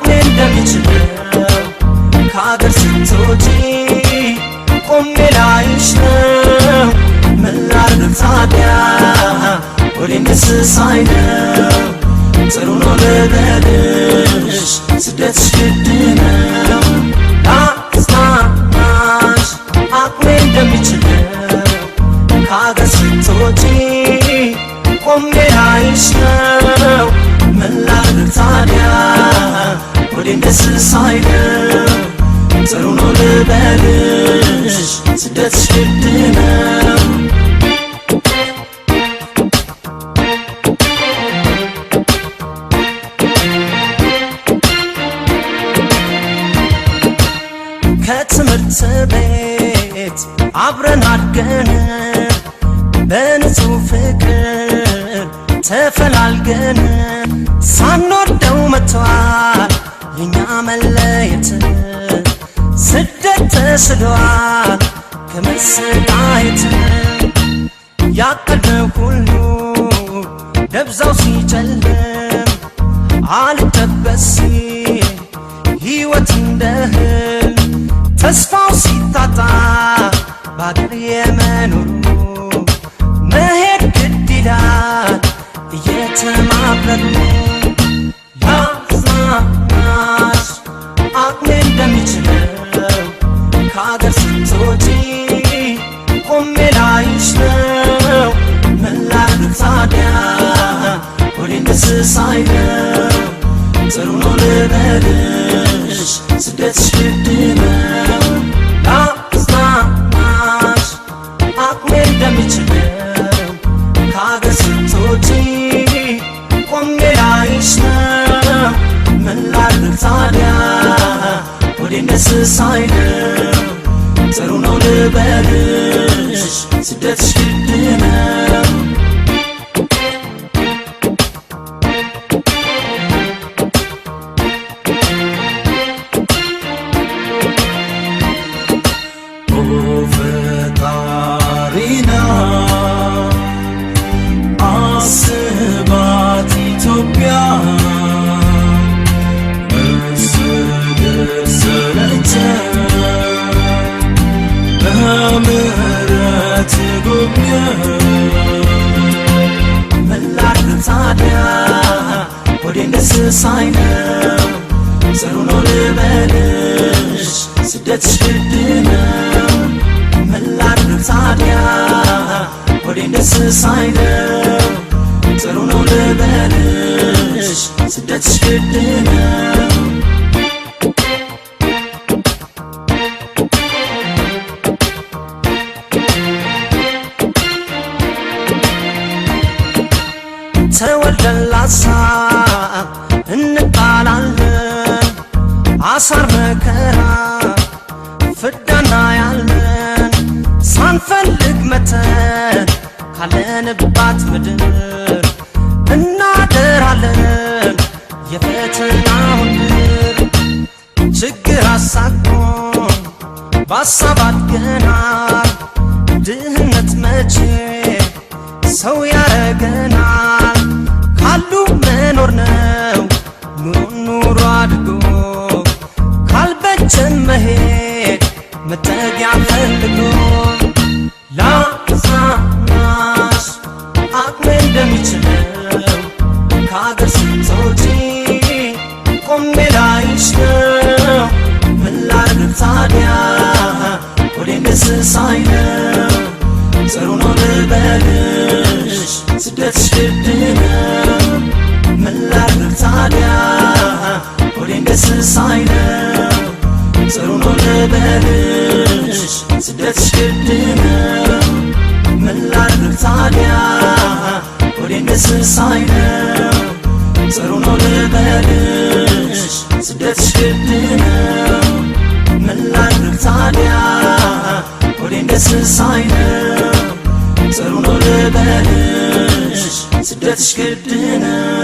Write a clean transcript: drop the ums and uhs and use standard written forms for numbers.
አቅሜ እንደሚችለው ከአገር ስትወጪ ቆሜ ላይሽ ነው ምን ላድርግ ታዲያ ወዴን ደስ ሳይለው ጥሩ ነው ልበልሽ ስደትሽ ግድ ነው ላጽናናሽ አቅሜ እንደሚችለው ከአገር ስትወጪ ቆሜ ላይሽ ነው ምን ላድርግ ታዲያ ወዴን ደስ ሳይለው ጥሩ ነው ልበልሽ ስደትሽ ግድ ነው ከትምህርት ቤት አብረን አድገን በንጹህ ፍቅር ተፈላልገን ሳንወደው መጥቷል የኛ መለየት ስደት ተስሏል ከመሰቃየት ያቀድነው ሁሉ ደብዛው ሲጨልም አልጠበስ ሕይወት እንደ ህልም ተስፋው ሲታጣ በአገር የመኖሩ መሄድ ግድ ይላል እየተማረሩ ላጽናናሽ አቅሜ እንደሚችለው ከአገር ስትወጪ ቆሜ ላይሽ ነው ምን ላድርግ ታዲያ ወዴን ደስ ሳይለው ጥሩ ነው ልበልሽ ስደትሽ ግድ ነው ላጽናናሽ አቅሜ እንደሚችለው ከአገር ስትወጪ ቆሜ ላይሽ ነው ምን ላድርግ ታዲያ ወዴን ደስ ሳይለው ጥሩ ነው ልበልሽ ስደትሽ ግድ ነው ፈጣሪና አስባት ኢትዮጵያ መሰደድ ሰለቸን በምህረት ጎብኘን ምን ላድርግ ታዲያ ወዴን ደስ ሳይለው ጥሩ ነው ልበልሽ ስደትሽ ግድ ነው ምን ላድርግ ታዲያ ወዴን ደስ ሳይለው ጥሩ ነው ልበልሽ ስደትሽ ግድ ነው ተወልደን ላሳብ እንጣላለን አሳር መከራ ፍዳና ያለን ሳንፈልግ መተን ካለንባት ምድር እናደራለን የፈተናውን ምድር ችግር አሳቆን በሀሳብ አድገናል ድህነት መቼ ሰው ያረገናል ካሉ መኖር ነው ኑሮ አድጎ ካልበጀን መሄድ መጠጊያ ፈልጎ ላጽናናሽ አቅሜ እንደሚችለው ከአገር ስትወጪ ቆሜ ላይሽ ነው ምን ላድርግ ታዲያ ወዴን ደስ ሳይለው ጥሩ ነው ልበልሽ ስደትሽ ግድ ነው ምን ላድርግ ታዲያ ወዴን ደስ ሳይለው ጥሩ ነው ልበልሽ ስደትሽ ግድ ነው ምን ላድርግ ታዲያ ወዴን ደስ ሳይለው ጥሩ ነው ልበልሽ ስደትሽ ግድ ነው ምን ላድርግ ታዲያ ወዴን ደስ ሳይለው ጥሩ ነው ልበልሽ ስደትሽ ግድ ነው